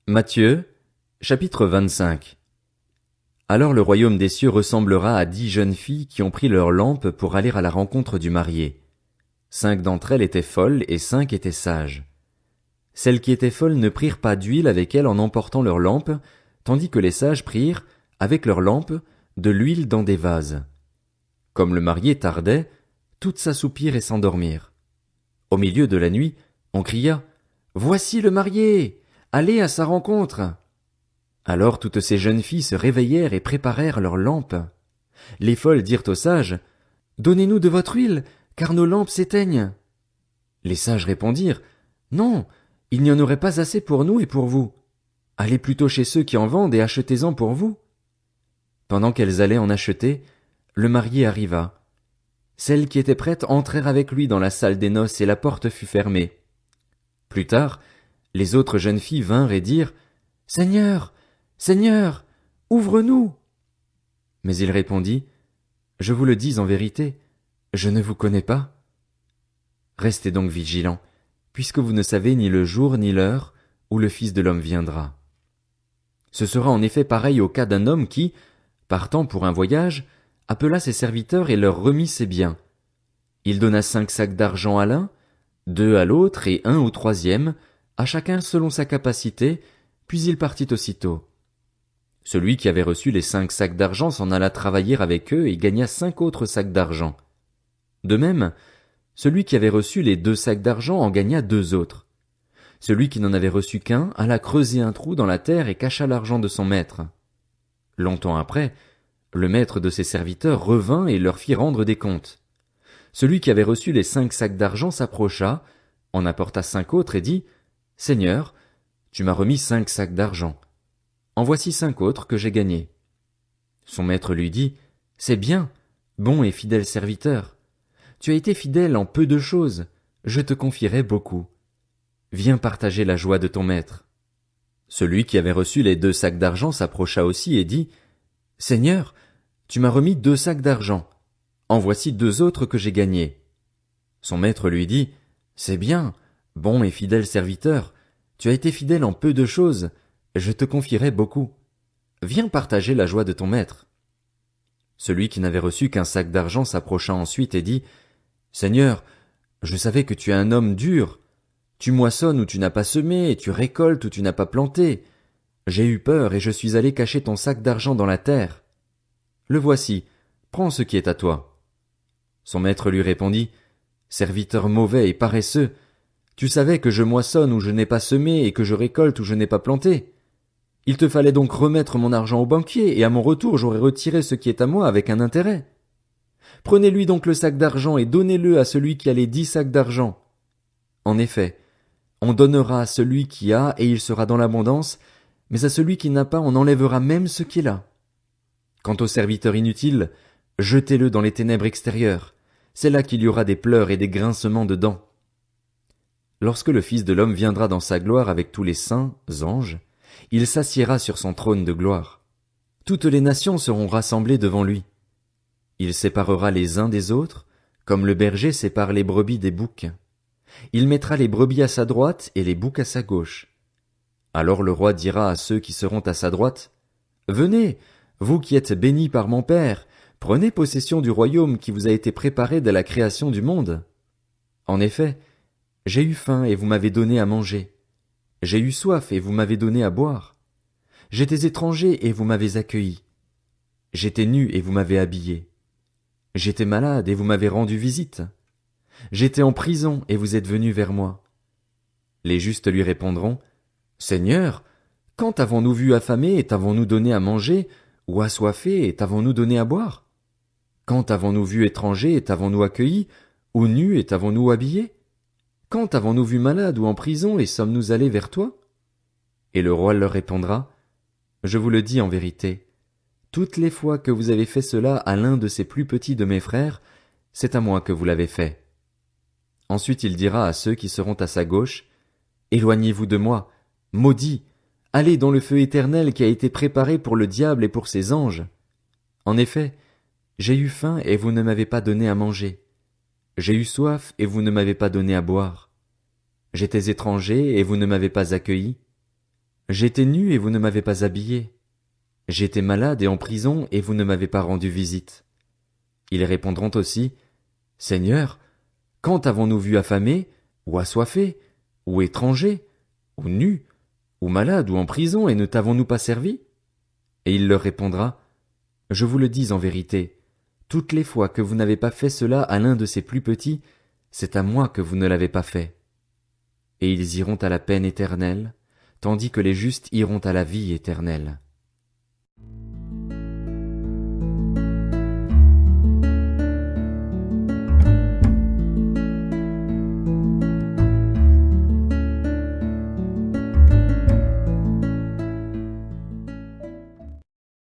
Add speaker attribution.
Speaker 1: Matthieu, chapitre 25. Alors le royaume des cieux ressemblera à 10 jeunes filles qui ont pris leurs lampes pour aller à la rencontre du marié. 5 d'entre elles étaient folles et 5 étaient sages. Celles qui étaient folles ne prirent pas d'huile avec elles en emportant leurs lampes, tandis que les sages prirent, avec leurs lampes, de l'huile dans des vases. Comme le marié tardait, toutes s'assoupirent et s'endormirent. Au milieu de la nuit, on cria « Voici le marié! Allez à sa rencontre !» Alors toutes ces jeunes filles se réveillèrent et préparèrent leurs lampes. Les folles dirent aux sages « Donnez-nous de votre huile, car nos lampes s'éteignent. » Les sages répondirent « Non, il n'y en aurait pas assez pour nous et pour vous. Allez plutôt chez ceux qui en vendent et achetez-en pour vous. » Pendant qu'elles allaient en acheter, le marié arriva. Celles qui étaient prêtes entrèrent avec lui dans la salle des noces et la porte fut fermée. Plus tard, les autres jeunes filles vinrent et dirent « Seigneur, Seigneur, ouvre-nous !» Mais il répondit « Je vous le dis en vérité, je ne vous connais pas. Restez donc vigilants, puisque vous ne savez ni le jour ni l'heure où le Fils de l'homme viendra. Ce sera en effet pareil au cas d'un homme qui, partant pour un voyage, appela ses serviteurs et leur remit ses biens. Il donna 5 sacs d'argent à l'un, 2 à l'autre et 1 au troisième, à chacun selon sa capacité, puis il partit aussitôt. Celui qui avait reçu les 5 sacs d'argent s'en alla travailler avec eux et gagna 5 autres sacs d'argent. De même, celui qui avait reçu les 2 sacs d'argent en gagna 2 autres. Celui qui n'en avait reçu qu'un alla creuser un trou dans la terre et cacha l'argent de son maître. Longtemps après, le maître de ses serviteurs revint et leur fit rendre des comptes. Celui qui avait reçu les 5 sacs d'argent s'approcha, en apporta 5 autres et dit « Seigneur, tu m'as remis 5 sacs d'argent. En voici 5 autres que j'ai gagnés. » Son maître lui dit « C'est bien, bon et fidèle serviteur. Tu as été fidèle en peu de choses, je te confierai beaucoup. Viens partager la joie de ton maître. » Celui qui avait reçu les 2 sacs d'argent s'approcha aussi et dit « Seigneur, tu m'as remis 2 sacs d'argent. En voici 2 autres que j'ai gagnés. » Son maître lui dit « C'est bien, bon et fidèle serviteur. Tu as été fidèle en peu de choses, je te confierai beaucoup. Viens partager la joie de ton maître. » Celui qui n'avait reçu qu'un sac d'argent s'approcha ensuite et dit « Seigneur, je savais que tu es un homme dur. Tu moissonnes où tu n'as pas semé et tu récoltes où tu n'as pas planté. J'ai eu peur et je suis allé cacher ton sac d'argent dans la terre. Le voici, prends ce qui est à toi. » Son maître lui répondit « Serviteur mauvais et paresseux, tu savais que je moissonne où je n'ai pas semé et que je récolte où je n'ai pas planté. Il te fallait donc remettre mon argent au banquier, et à mon retour j'aurais retiré ce qui est à moi avec un intérêt. Prenez-lui donc le sac d'argent et donnez-le à celui qui a les 10 sacs d'argent. En effet, on donnera à celui qui a et il sera dans l'abondance, mais à celui qui n'a pas on enlèvera même ce qu'il a. Quant au serviteur inutile, jetez-le dans les ténèbres extérieures. C'est là qu'il y aura des pleurs et des grincements de dents. Lorsque le Fils de l'homme viendra dans sa gloire avec tous les saints, anges, il s'assiera sur son trône de gloire. Toutes les nations seront rassemblées devant lui. Il séparera les uns des autres, comme le berger sépare les brebis des boucs. Il mettra les brebis à sa droite et les boucs à sa gauche. Alors le roi dira à ceux qui seront à sa droite, « Venez, vous qui êtes bénis par mon Père, prenez possession du royaume qui vous a été préparé dès la création du monde. En effet, j'ai eu faim et vous m'avez donné à manger. J'ai eu soif et vous m'avez donné à boire. J'étais étranger et vous m'avez accueilli. J'étais nu et vous m'avez habillé. J'étais malade et vous m'avez rendu visite. J'étais en prison et vous êtes venus vers moi. » Les justes lui répondront, « Seigneur, quand avons-nous vu affamé et t'avons-nous donné à manger, ou assoiffé et t'avons-nous donné à boire? Quand avons-nous vu étranger et t'avons-nous accueilli, ou nu et t'avons-nous habillé? Quand avons-nous vu malade ou en prison et sommes-nous allés vers toi? » Et le roi leur répondra, « Je vous le dis en vérité, toutes les fois que vous avez fait cela à l'un de ces plus petits de mes frères, c'est à moi que vous l'avez fait. » Ensuite il dira à ceux qui seront à sa gauche, « Éloignez-vous de moi, maudits, allez dans le feu éternel qui a été préparé pour le diable et pour ses anges. En effet, j'ai eu faim et vous ne m'avez pas donné à manger. J'ai eu soif et vous ne m'avez pas donné à boire. J'étais étranger et vous ne m'avez pas accueilli. J'étais nu et vous ne m'avez pas habillé. J'étais malade et en prison et vous ne m'avez pas rendu visite. Ils répondront aussi, Seigneur, quand avons-nous vu affamé, ou assoiffé, ou étranger, ou nu, ou malade, ou en prison, et ne t'avons-nous pas servi? Et il leur répondra, Je vous le dis en vérité, toutes les fois que vous n'avez pas fait cela à l'un de ces plus petits, c'est à moi que vous ne l'avez pas fait. Et ils iront à la peine éternelle, tandis que les justes iront à la vie éternelle.